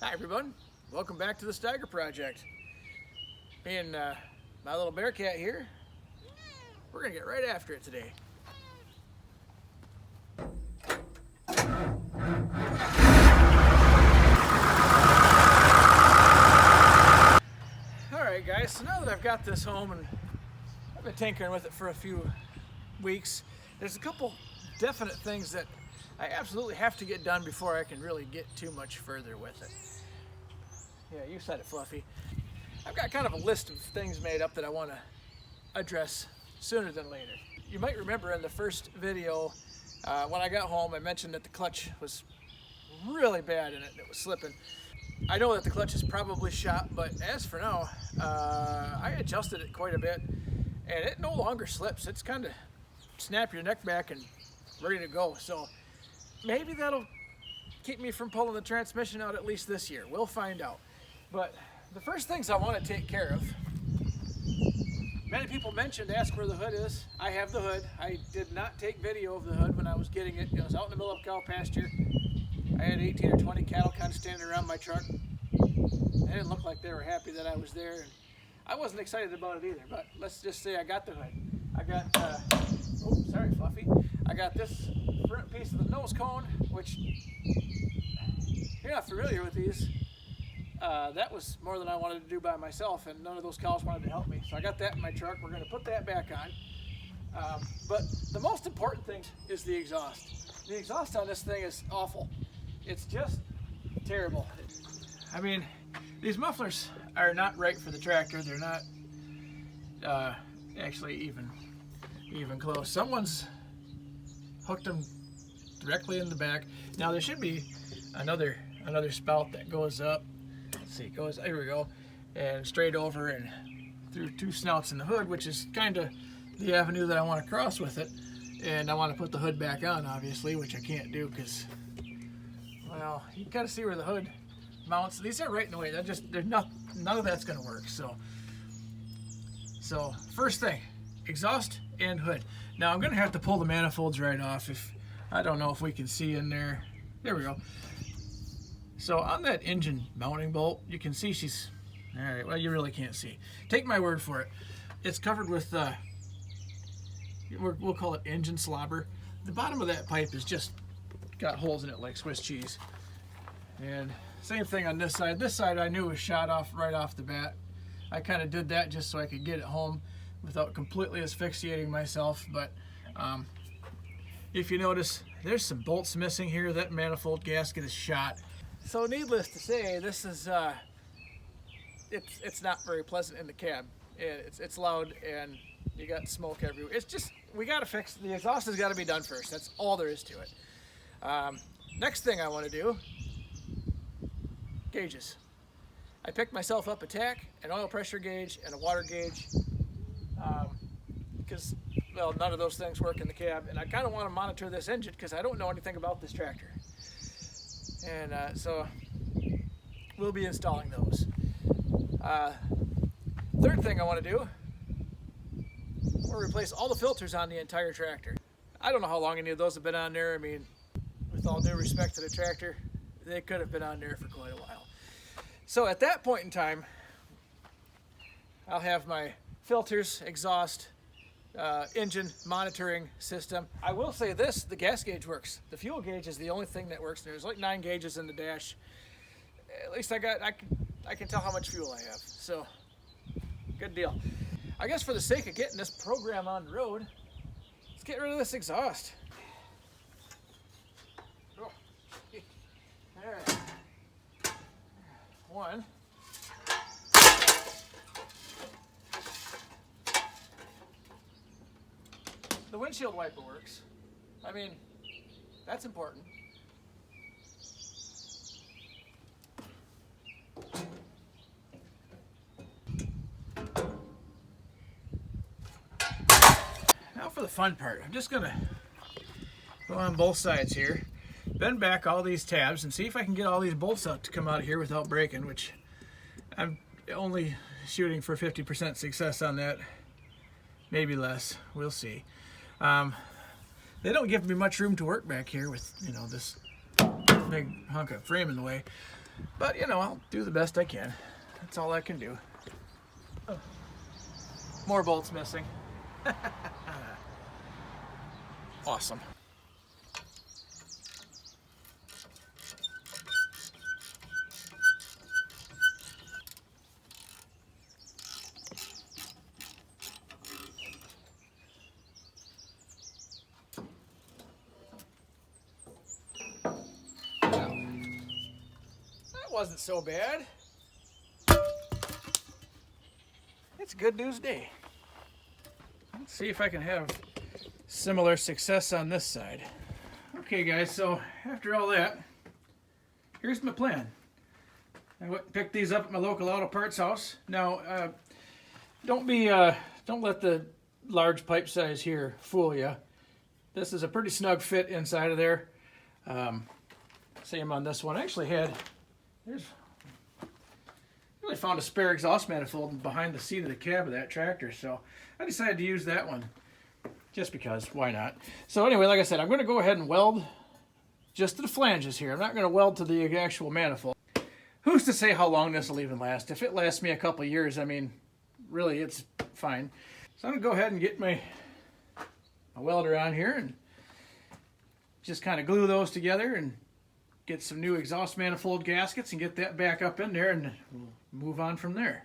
Hi everyone, welcome back to the Steiger project. Me and my little bearcat here, we're gonna get right after it today. Alright guys, so now that I've got this home and I've been tinkering with it for a few weeks, there's a couple definite things that I absolutely have to get done before I can really get too much further with it. Yeah, you said it, Fluffy. I've got kind of a list of things made up that I want to address sooner than later. You might remember in the first video, when I got home, I mentioned that the clutch was really bad in it and it was slipping. I know that the clutch is probably shot, but as for now, I adjusted it quite a bit and it no longer slips. It's kind of snap your neck back and ready to go. So maybe that'll keep me from pulling the transmission out at least this year. We'll find out. But the first things I want to take care of, many people mentioned, ask where the hood is. I have the hood. I did not take video of the hood when I was getting it. It was out in the middle of cow pasture. I had 18 or 20 cattle kind of standing around my truck. They didn't look like they were happy that I was there, and I wasn't excited about it either, but let's just say I got the hood. I got, oh, sorry Fluffy. I got this front piece of the nose cone, which, if you're not familiar with these, that was more than I wanted to do by myself, and none of those cows wanted to help me. So I got that in my truck. We're going to put that back on. But the most important thing is the exhaust. The exhaust on this thing is awful. It's just terrible. I mean, these mufflers are not right for the tractor. They're not actually even close. Someone's hooked them directly in the back. Now there should be another spout that goes up. Let's see, there we go, and straight over and through two snouts in the hood, which is kind of the avenue that I want to cross with it. And I want to put the hood back on, obviously, which I can't do because, well, you can kind of see where the hood mounts. These are right in the way. None of that's going to work. So first thing, exhaust and hood. Now I'm going to have to pull the manifolds right off. I don't know if we can see in there. There we go. So on that engine mounting bolt, you can see she's, all right, well, you really can't see. Take my word for it. It's covered with, we'll call it engine slobber. The bottom of that pipe is just got holes in it like Swiss cheese. And same thing on this side. This side I knew was shot off right off the bat. I kind of did that just so I could get it home without completely asphyxiating myself. But if you notice, there's some bolts missing here. That manifold gasket is shot. So needless to say, this is it's not very pleasant in the cab. It's loud and you got smoke everywhere. It's just, we got to fix, the exhaust has got to be done first. That's all there is to it. Next thing I want to do, gauges. I picked myself up a tack, an oil pressure gauge, and a water gauge because, well, none of those things work in the cab, and I kind of want to monitor this engine because I don't know anything about this tractor. And so we'll be installing those. Third thing I want to do, we'll replace all the filters on the entire tractor. I don't know how long any of those have been on there. I mean, with all due respect to the tractor, they could have been on there for quite a while. So at that point in time, I'll have my filters, exhaust, engine monitoring system. I will say this, the gas gauge works. The fuel gauge is the only thing that works. There's like 9 gauges in the dash. At least I can tell how much fuel I have. So, good deal. I guess for the sake of getting this program on the road, let's get rid of this exhaust. Oh. All right. One. The windshield wiper works. I mean, that's important. Now for the fun part. I'm just gonna go on both sides here, bend back all these tabs and see if I can get all these bolts out to come out of here without breaking, which I'm only shooting for 50% success on that. Maybe less, we'll see. They don't give me much room to work back here with, you know, this big hunk of frame in the way. But you know, I'll do the best I can. That's all I can do. Oh. More bolts missing. Awesome. Wasn't so bad. It's a good news day. Let's see if I can have similar success on this side. Okay guys, so after all that, here's my plan. I went and picked these up at my local auto parts house. Now, don't let the large pipe size here fool you. This is a pretty snug fit inside of there. Same on this one. I actually really found a spare exhaust manifold behind the seat of the cab of that tractor, so I decided to use that one just because, why not? So anyway, like I said, I'm going to go ahead and weld just to the flanges here. I'm not going to weld to the actual manifold. Who's to say how long this will even last? If it lasts me a couple of years, I mean, really, it's fine. So I'm going to go ahead and get my welder on here and just kind of glue those together and get some new exhaust manifold gaskets and get that back up in there, and we'll move on from there.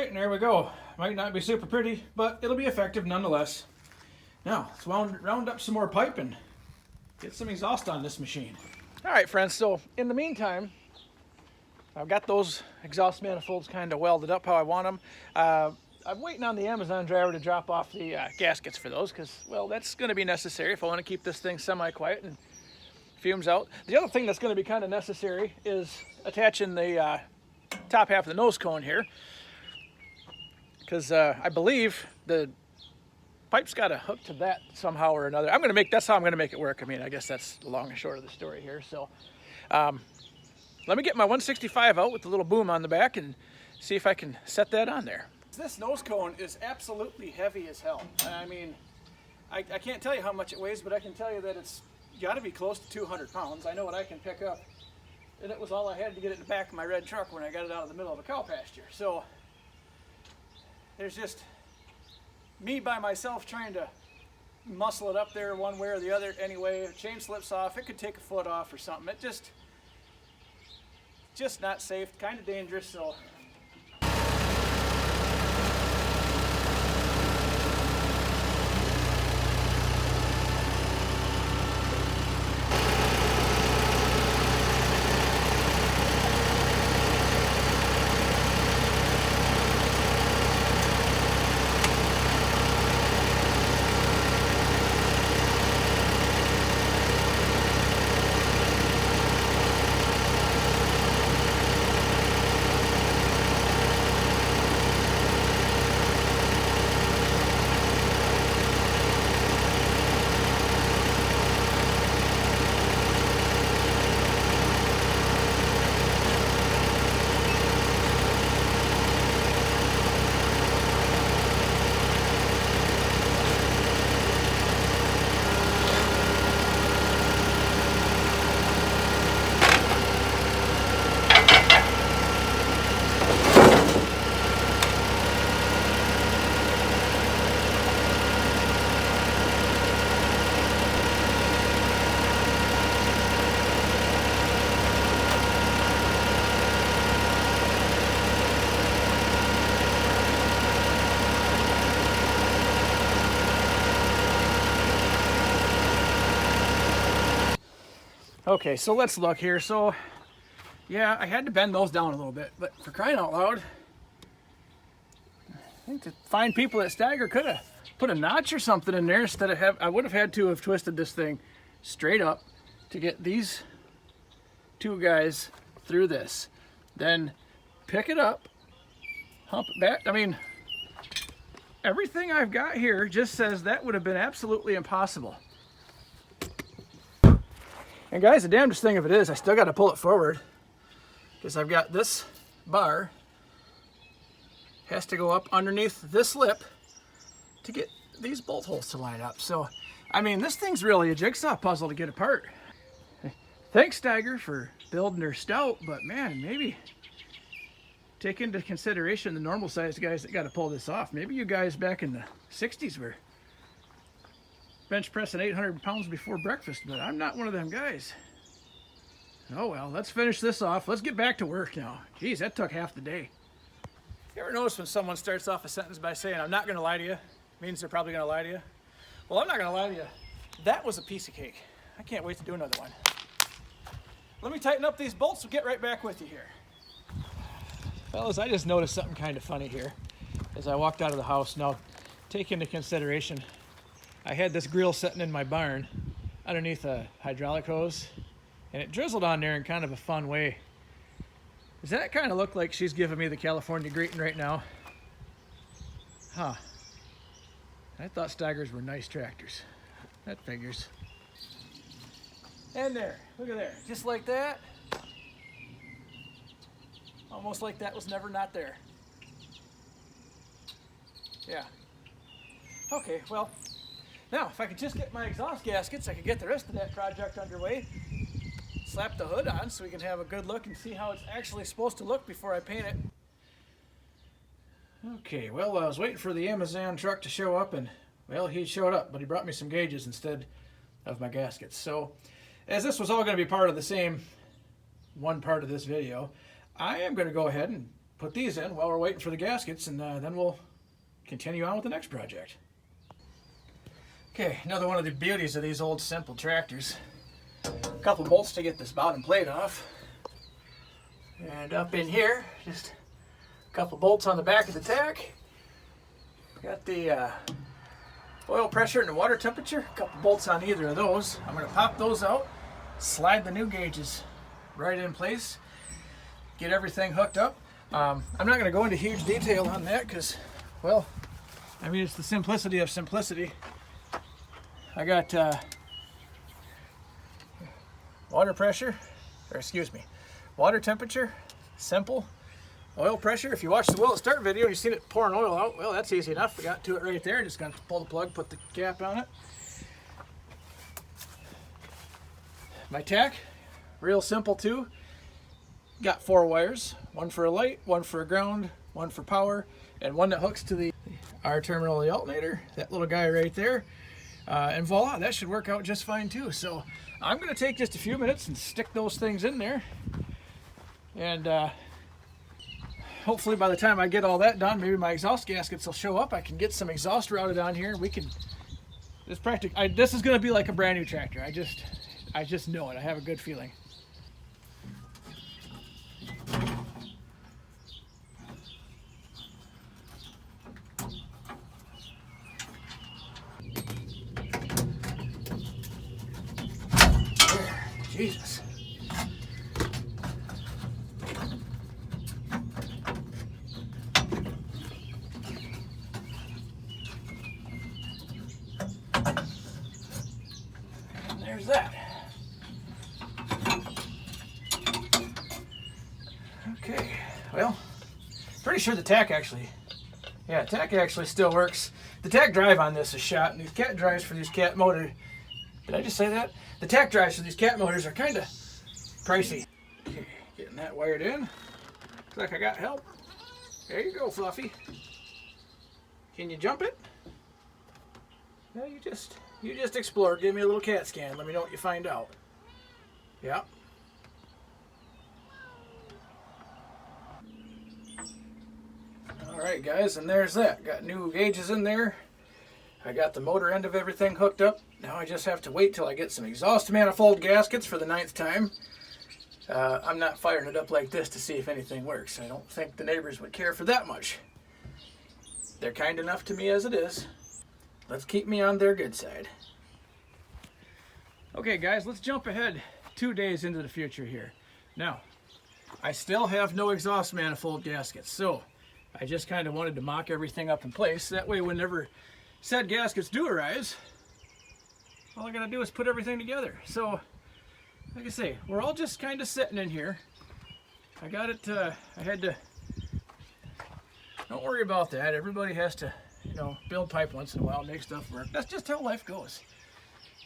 And there we go. Might not be super pretty, but it'll be effective nonetheless. Now, let's round up some more pipe and get some exhaust on this machine. All right, friends, so in the meantime, I've got those exhaust manifolds kind of welded up how I want them. I'm waiting on the Amazon driver to drop off the gaskets for those because, well, that's going to be necessary if I want to keep this thing semi-quiet and fumes out. The other thing that's going to be kind of necessary is attaching the top half of the nose cone here, because I believe the pipe's got to hook to that somehow or another. That's how I'm going to make it work. I mean, I guess that's the long and short of the story here. So let me get my 165 out with the little boom on the back and see if I can set that on there. This nose cone is absolutely heavy as hell. I mean, I can't tell you how much it weighs, but I can tell you that it's got to be close to 200 pounds. I know what I can pick up, and it was all I had to get it in the back of my red truck when I got it out of the middle of a cow pasture. So there's just me by myself trying to muscle it up there one way or the other. Anyway, a chain slips off, it could take a foot off or something. It just not safe, kind of dangerous. So okay, so let's look here. So yeah, I had to bend those down a little bit, but for crying out loud, I think the fine people at Steiger could have put a notch or something in there instead of I would have had to have twisted this thing straight up to get these two guys through this. Then pick it up, hump it back. I mean, everything I've got here just says that would have been absolutely impossible. And guys, the damnedest thing of it is I still got to pull it forward because I've got this bar has to go up underneath this lip to get these bolt holes to line up. So, I mean, this thing's really a jigsaw puzzle to get apart. Thanks, Steiger, for building their stout, but man, maybe take into consideration the normal sized guys that got to pull this off. Maybe you guys back in the 60s were bench pressing 800 pounds before breakfast, but I'm not one of them guys. Oh well, let's finish this off. Let's get back to work now. Geez, that took half the day. You ever notice when someone starts off a sentence by saying, I'm not going to lie to you, means they're probably going to lie to you? Well, I'm not going to lie to you. That was a piece of cake. I can't wait to do another one. Let me tighten up these bolts. We'll get right back with you here. Fellas, I just noticed something kind of funny here as I walked out of the house. Now, take into consideration, I had this grill sitting in my barn underneath a hydraulic hose, and it drizzled on there in kind of a fun way. Does that kind of look like she's giving me the California greeting right now? Huh. I thought Steigers were nice tractors. That figures. And there, look at there, just like that. Almost like that was never not there. Yeah. Okay, well, now if I could just get my exhaust gaskets, I could get the rest of that project underway. Slap the hood on so we can have a good look and see how it's actually supposed to look before I paint it. Okay, well, I was waiting for the Amazon truck to show up, and well, he showed up, but he brought me some gauges instead of my gaskets. So, as this was all going to be part of the same one part of this video, I am going to go ahead and put these in while we're waiting for the gaskets, and then we'll continue on with the next project. Okay, another one of the beauties of these old simple tractors. A couple bolts to get this bottom plate off. And up in here, just a couple bolts on the back of the tach. Got the oil pressure and the water temperature. A couple bolts on either of those. I'm going to pop those out, slide the new gauges right in place, get everything hooked up. I'm not going to go into huge detail on that because, well, I mean, it's the simplicity of simplicity. I got water pressure, or excuse me, water temperature, simple. Oil pressure, if you watched the Will It Start video, you've seen it pouring oil out. Well, that's easy enough. We got to it right there. Just got to pull the plug, put the cap on it. My tach, real simple too. Got 4 wires, one for a light, one for a ground, one for power, and one that hooks to the R terminal of the alternator, that little guy right there. And voila, that should work out just fine too. So I'm going to take just a few minutes and stick those things in there. And hopefully by the time I get all that done, maybe my exhaust gaskets will show up. I can get some exhaust routed on here. We can, it's practical. This is going to be like a brand new tractor. I just know it. I have a good feeling. Jesus. And there's that. Okay, well, pretty sure the tach actually still works. The tach drive on this is shot, and these cat drives for these cat motor. Did I just say that? The tach drives for these cat motors are kind of pricey. Okay, getting that wired in. Looks like I got help. There you go, Fluffy. Can you jump it? No, you just explore. Give me a little CAT scan. Let me know what you find out. Yeah. All right, guys, and there's that. Got new gauges in there. I got the motor end of everything hooked up. Now I just have to wait till I get some exhaust manifold gaskets for the 9th time. I'm not firing it up like this to see if anything works. I don't think the neighbors would care for that much. They're kind enough to me as it is. Let's keep me on their good side. Okay guys, let's jump ahead 2 days into the future here. Now, I still have no exhaust manifold gaskets, so I just kind of wanted to mock everything up in place. That way whenever said gaskets do arise, all I gotta do is put everything together. So, like I say, we're all just kind of sitting in here. I got it, I had to, don't worry about that. Everybody has to, you know, build pipe once in a while, make stuff work. That's just how life goes.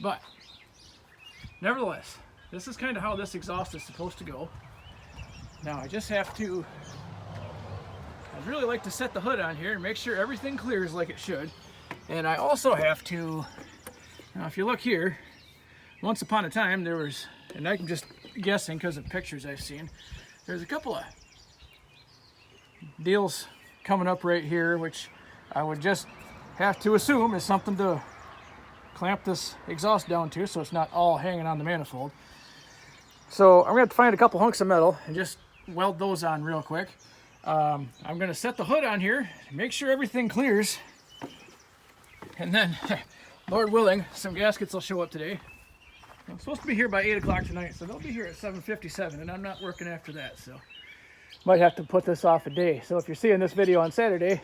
But, nevertheless, this is kind of how this exhaust is supposed to go. Now I just have to, I'd really like to set the hood on here and make sure everything clears like it should. And I also have to, now if you look here, once upon a time there was, and I'm just guessing because of pictures I've seen, there's a couple of deals coming up right here, which I would just have to assume is something to clamp this exhaust down to so it's not all hanging on the manifold. So I'm gonna have to find a couple hunks of metal and just weld those on real quick. I'm gonna set the hood on here, make sure everything clears, and then, Lord willing, some gaskets will show up today. I'm supposed to be here by 8 o'clock tonight, so they'll be here at 7:57, and I'm not working after that, so might have to put this off a day. So if you're seeing this video on Saturday,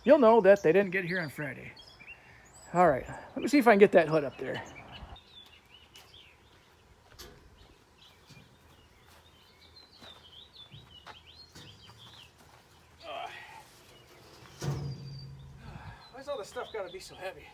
you'll know that they didn't get here on Friday. All right, let me see if I can get that hood up there. Why's all this stuff gotta be so heavy?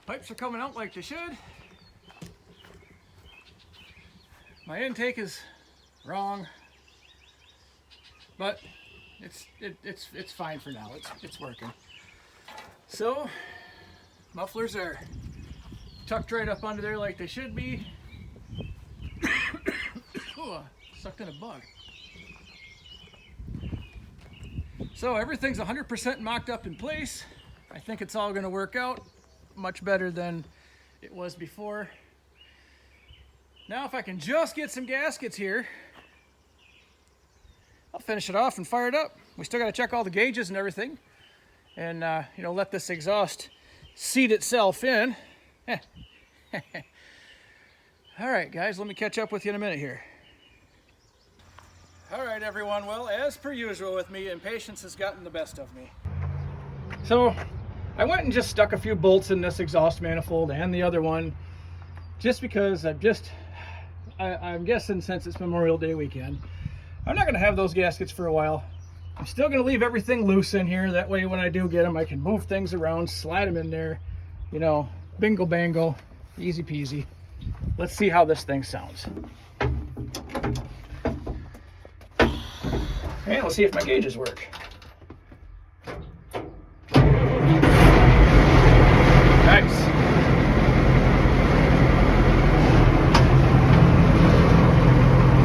Pipes are coming out like they should. My intake is wrong, but it's fine for now. It's working. So mufflers are tucked right up under there like they should be. Oh, sucked in a bug. So everything's 100% mocked up in place. I think it's all going to work out much better than it was before. Now if I can just get some gaskets here, I'll finish it off and fire it up. We still got to check all the gauges and everything, and you know, let this exhaust seat itself in. All right guys, let me catch up with you in a minute here. All right everyone, well, as per usual with me, impatience has gotten the best of me. So I went and just stuck a few bolts in this exhaust manifold and the other one, just because I'm guessing since it's Memorial Day weekend, I'm not going to have those gaskets for a while. I'm still going to leave everything loose in here. That way when I do get them, I can move things around, slide them in there, you know, bingo bango, easy peasy. Let's see how this thing sounds. And let's see if my gauges work. Nice.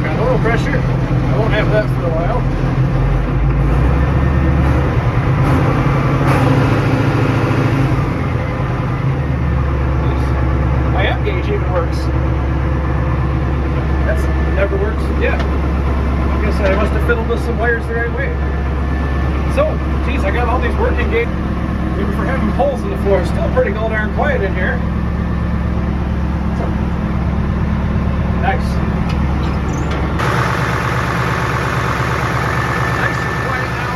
Got oil pressure. I won't have that for a while. My amp gauge even works. That's never works. Yeah. I guess I must have fiddled with some wires the right way. geez, I got all these working gates. Even for having holes in the floor, it's still pretty darn quiet in here. So, nice. Nice and quiet now.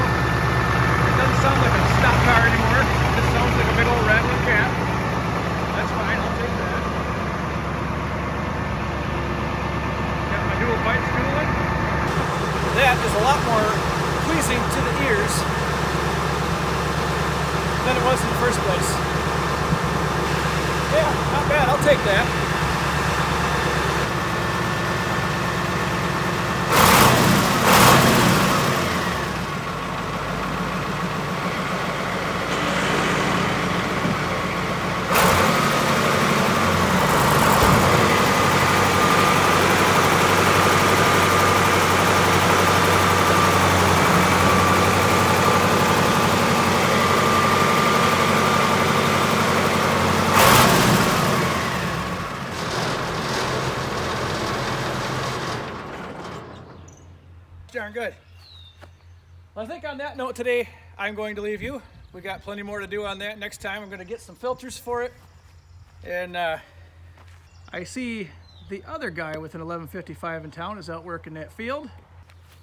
It doesn't sound like a stock car anymore. It just sounds like a big old rattling cat. That's fine, I'll take that. Got my dual pipes cooling. That is a lot more pleasing to the ears than it was in the first place. Yeah, not bad, I'll take that. Darn good. Well, I think on that note today, I'm going to leave you. We got plenty more to do on that next time. I'm going to get some filters for it. And I see the other guy with an 1155 in town is out working that field.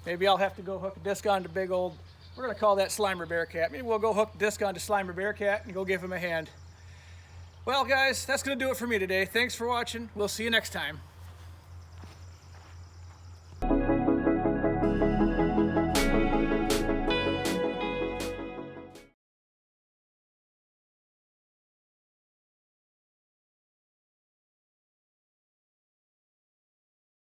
Maybe I'll have to go hook a disc onto big old, we're going to call that Slimer Bearcat. Maybe we'll go hook a disc onto Slimer Bearcat and go give him a hand. Well, guys, that's going to do it for me today. Thanks for watching. We'll see you next time.